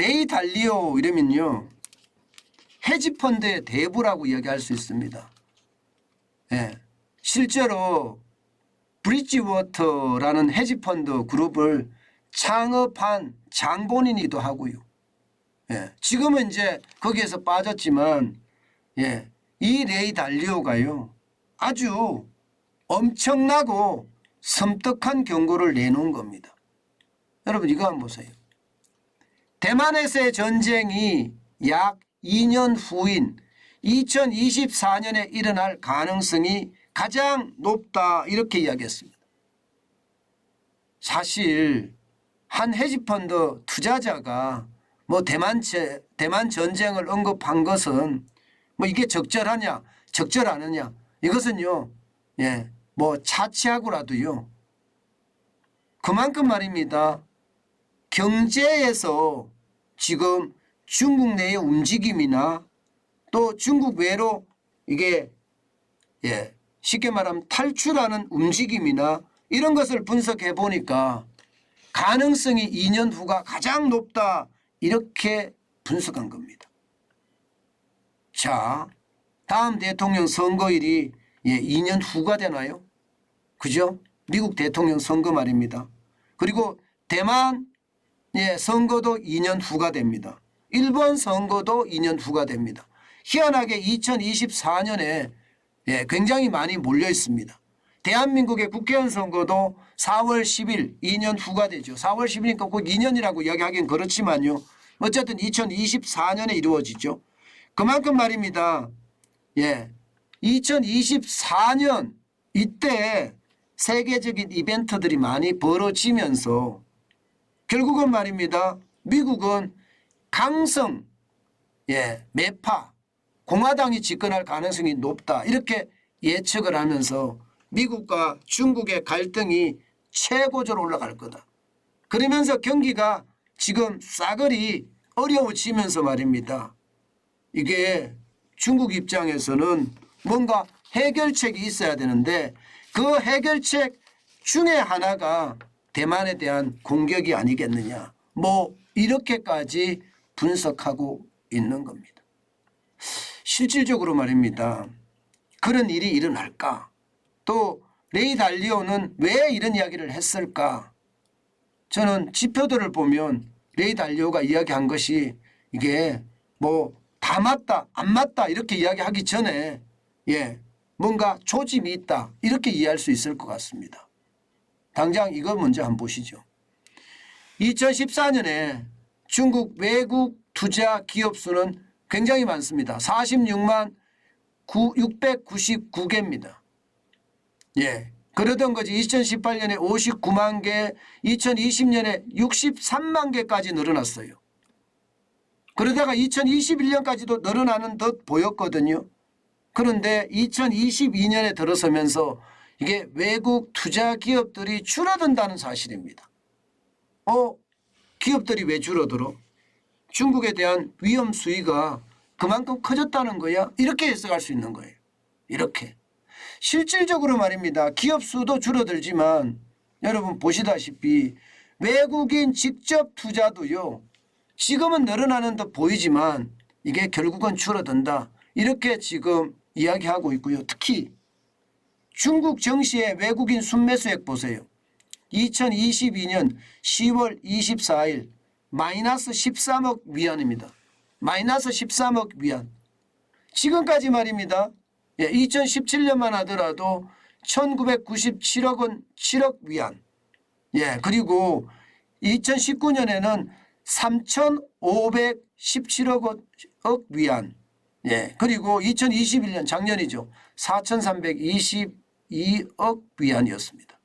레이 달리오 이러면요, 헤지펀드의 대부라고 이야기할 수 있습니다. 예. 실제로 브리지워터라는 헤지펀드 그룹을 창업한 장본인이기도 하고요. 예. 지금은 이제 거기에서 빠졌지만, 예. 이 레이 달리오가요, 아주 엄청나고 섬뜩한 경고를 내놓은 겁니다. 여러분 이거 한번 보세요. 대만에서의 전쟁이 약 2년 후인 2024년에 일어날 가능성이 가장 높다 이렇게 이야기했습니다. 사실 한 헤지펀드 투자자가 뭐 대만 전쟁을 언급한 것은 뭐 이게 적절하냐 적절하느냐 이것은요, 예, 뭐 차치하고라도요, 그만큼 말입니다. 경제에서 지금 중국 내의 움직임이나 또 중국 외로 이게, 예, 쉽게 말하면 탈출하는 움직임이나 이런 것을 분석해 보니까 가능성이 2년 후가 가장 높다 이렇게 분석한 겁니다. 자, 다음 대통령 선거일이, 예, 2년 후가 되나요? 그죠? 미국 대통령 선거 말입니다. 그리고 대만, 예, 선거도 2년 후가 됩니다. 일본 선거도 2년 후가 됩니다. 희한하게 2024년에, 예, 굉장히 많이 몰려 있습니다. 대한민국의 국회의원 선거도 4월 10일 2년 후가 되죠. 4월 10일이니까 꼭 2년이라고 이야기하기는 그렇지만요, 어쨌든 2024년에 이루어지죠. 그만큼 말입니다. 예, 2024년 이때 세계적인 이벤트들이 많이 벌어지면서 결국은 말입니다. 미국은 강성, 예, 매파 공화당이 집권할 가능성이 높다 이렇게 예측을 하면서 미국과 중국의 갈등이 최고조로 올라갈 거다. 그러면서 경기가 지금 싸그리 어려워지면서 말입니다. 이게 중국 입장에서는 뭔가 해결책이 있어야 되는데 그 해결책 중에 하나가 대만에 대한 공격이 아니겠느냐, 뭐 이렇게까지 분석하고 있는 겁니다. 실질적으로 말입니다. 그런 일이 일어날까? 또 레이 달리오는 왜 이런 이야기를 했을까? 저는 지표들을 보면 레이 달리오가 이야기한 것이 이게 뭐 다 맞다 안 맞다 이렇게 이야기하기 전에, 예, 뭔가 조짐이 있다 이렇게 이해할 수 있을 것 같습니다. 당장 이거 먼저 한번 보시죠. 2014년에 중국 외국 투자 기업 수는 굉장히 많습니다. 46만 699개입니다. 예, 그러던 거지 2018년에 59만 개, 2020년에 63만 개까지 늘어났어요. 그러다가 2021년까지도 늘어나는 듯 보였거든요. 그런데 2022년에 들어서면서 이게 외국 투자 기업들이 줄어든다는 사실입니다. 기업들이 왜 줄어들어? 중국에 대한 위험 수위가 그만큼 커졌다는 거야? 이렇게 해석할 수 있는 거예요. 이렇게. 실질적으로 말입니다. 기업 수도 줄어들지만 여러분 보시다시피 외국인 직접 투자도요, 지금은 늘어나는 듯 보이지만 이게 결국은 줄어든다 이렇게 지금 이야기하고 있고요. 특히 중국 증시의 외국인 순매수액 보세요. 2022년 10월 24일 마이너스 13억 위안입니다. 마이너스 13억 위안. 지금까지 말입니다. 2017년만 하더라도 1997억 원 7억 위안. 예, 그리고 2019년에는 3,517억 위안. 예, 그리고 2021년 작년이죠. 4,322억 위안이었습니다.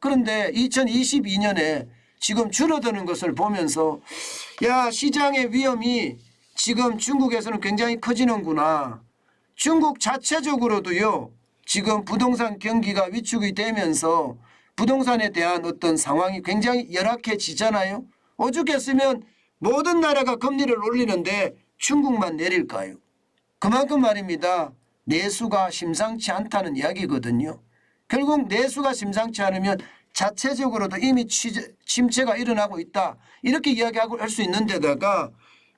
그런데 2022년에 지금 줄어드는 것을 보면서 야, 시장의 위험이 지금 중국에서는 굉장히 커지는구나. 중국 자체적으로도요, 지금 부동산 경기가 위축이 되면서 부동산에 대한 어떤 상황이 굉장히 열악해지잖아요. 오죽했으면 모든 나라가 금리를 올리는데 중국만 내릴까요? 그만큼 말입니다. 내수가 심상치 않다는 이야기거든요. 결국 내수가 심상치 않으면 자체적으로도 이미 침체가 일어나고 있다. 이렇게 이야기하고 할 수 있는 데다가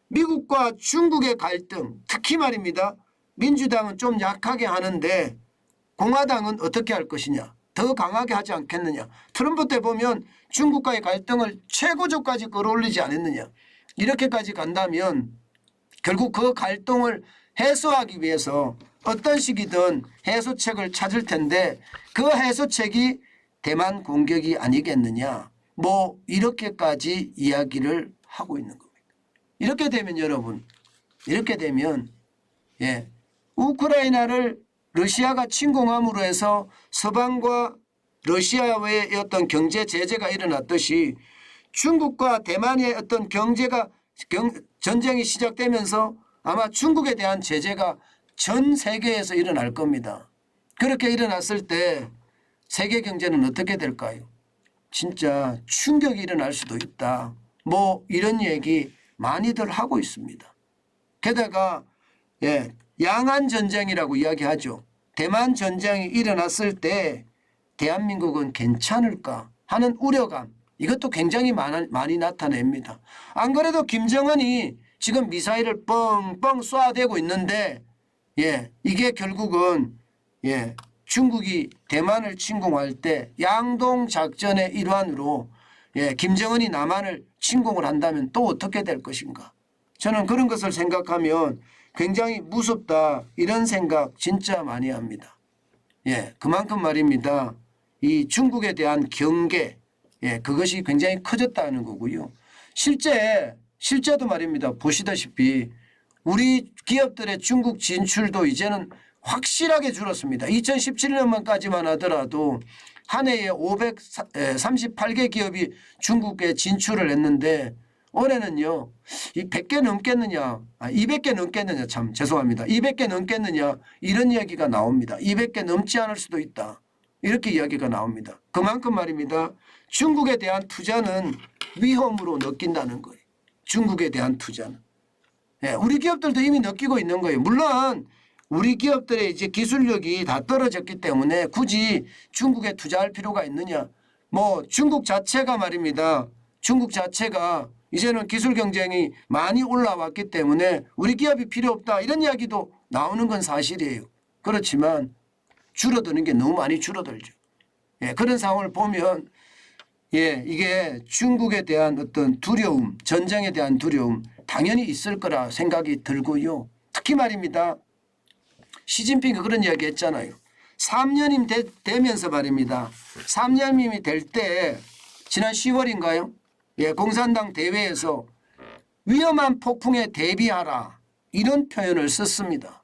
미국과 중국의 갈등, 특히 말입니다. 민주당은 좀 약하게 하는데 공화당은 어떻게 할 것이냐. 더 강하게 하지 않겠느냐. 트럼프 때 보면 중국과의 갈등을 최고조까지 끌어올리지 않았느냐. 이렇게까지 간다면 결국 그 갈등을 해소하기 위해서 어떤 식이든 해소책을 찾을 텐데 그 해소책이 대만 공격이 아니겠느냐. 뭐 이렇게까지 이야기를 하고 있는 겁니다. 이렇게 되면 여러분, 이렇게 되면 우크라이나를 러시아가 침공함으로 해서 서방과 러시아의 어떤 경제 제재가 일어났듯이 중국과 대만의 어떤 전쟁이 시작되면서 아마 중국에 대한 제재가 전 세계에서 일어날 겁니다. 그렇게 일어났을 때 세계 경제는 어떻게 될까요? 진짜 충격이 일어날 수도 있다. 뭐 이런 얘기 많이들 하고 있습니다. 게다가 양안 전쟁이라고 이야기하죠. 대만 전쟁이 일어났을 때 대한민국은 괜찮을까 하는 우려감, 이것도 굉장히 많이 나타냅니다. 안 그래도 김정은이 지금 미사일을 뻥뻥 쏴대고 있는데 이게 결국은 중국이 대만을 침공할 때 양동 작전의 일환으로 김정은이 남한을 침공을 한다면 또 어떻게 될 것인가. 저는 그런 것을 생각하면 굉장히 무섭다, 이런 생각 진짜 많이 합니다. 그만큼 말입니다. 이 중국에 대한 경계, 그것이 굉장히 커졌다는 거고요. 실제도 말입니다. 보시다시피 우리 기업들의 중국 진출도 이제는 확실하게 줄었습니다. 2017년까지만 하더라도 한 해에 538개 기업이 중국에 진출을 했는데 올해는요, 이 100개 넘겠느냐, 200개 넘겠느냐, 참 죄송합니다. 200개 넘겠느냐, 이런 이야기가 나옵니다. 200개 넘지 않을 수도 있다. 이렇게 이야기가 나옵니다. 그만큼 말입니다. 중국에 대한 투자는 위험으로 느낀다는 거예요. 중국에 대한 투자는. 우리 기업들도 이미 느끼고 있는 거예요. 물론 우리 기업들의 이제 기술력이 다 떨어졌기 때문에 굳이 중국에 투자할 필요가 있느냐. 뭐 중국 자체가 말입니다. 중국 자체가 이제는 기술 경쟁이 많이 올라왔기 때문에 우리 기업이 필요 없다, 이런 이야기도 나오는 건 사실이에요. 그렇지만 줄어드는 게 너무 많이 줄어들죠. 그런 상황을 보면 이게 중국에 대한 어떤 두려움, 전쟁에 대한 두려움 당연히 있을 거라 생각이 들고요. 특히 말입니다. 시진핑이 그런 이야기 했잖아요. 3년임 되면서 말입니다. 3년임이 될 때 지난 10월인가요? 공산당 대회에서 위험한 폭풍에 대비하라, 이런 표현을 썼습니다.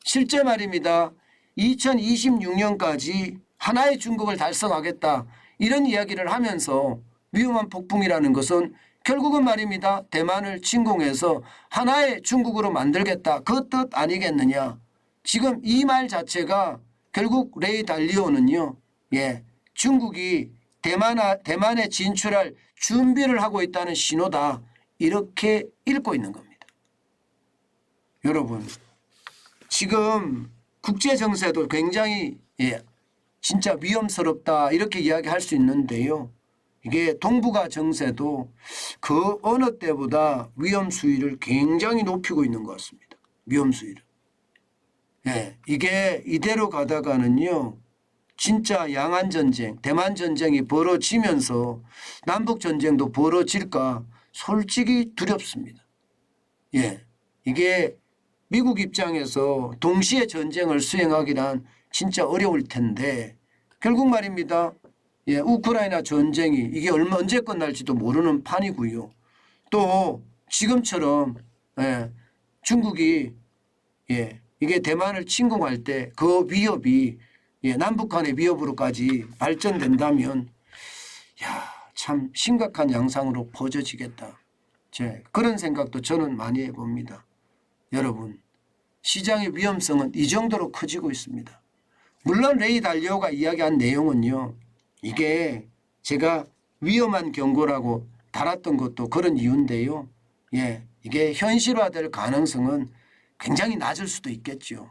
실제 말입니다. 2026년까지 하나의 중국을 달성하겠다, 이런 이야기를 하면서 위험한 폭풍이라는 것은 결국은 말입니다. 대만을 침공해서 하나의 중국으로 만들겠다, 그 뜻 아니겠느냐. 지금 이 말 자체가 결국 레이 달리오는요, 중국이 대만에 진출할 준비를 하고 있다는 신호다, 이렇게 읽고 있는 겁니다. 여러분, 지금 국제 정세도 굉장히 진짜 위험스럽다, 이렇게 이야기할 수 있는데요. 이게 동북아 정세도 그 어느 때보다 위험 수위를 굉장히 높이고 있는 것 같습니다. 위험 수위를. 이게 이대로 가다가는요, 진짜 양안 전쟁, 대만 전쟁이 벌어지면서 남북 전쟁도 벌어질까 솔직히 두렵습니다. 이게 미국 입장에서 동시에 전쟁을 수행하기란 진짜 어려울 텐데 결국 말입니다. 우크라이나 전쟁이 이게 언제 끝날지도 모르는 판이고요. 또 지금처럼 중국이 이게 대만을 침공할 때 그 위협이 남북 간의 위협으로까지 발전된다면 참 심각한 양상으로 퍼져지겠다. 그런 생각도 저는 많이 해봅니다. 여러분, 시장의 위험성은 이 정도로 커지고 있습니다. 물론 레이 달리오가 이야기한 내용은요, 이게 제가 위험한 경고라고 달았던 것도 그런 이유인데요. 이게 현실화될 가능성은 굉장히 낮을 수도 있겠죠.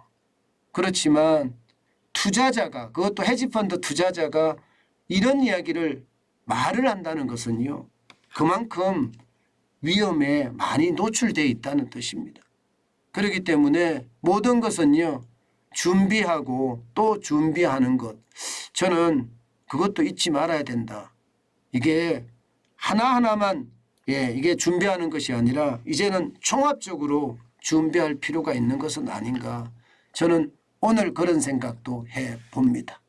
그렇지만 투자자가, 그것도 헤지펀드 투자자가 이런 이야기를 말을 한다는 것은요. 그만큼 위험에 많이 노출되어 있다는 뜻입니다. 그렇기 때문에 모든 것은요. 준비하고 또 준비하는 것. 저는 그것도 잊지 말아야 된다. 이게 하나하나만 이게 준비하는 것이 아니라 이제는 종합적으로 준비할 필요가 있는 것은 아닌가. 저는 오늘 그런 생각도 해봅니다.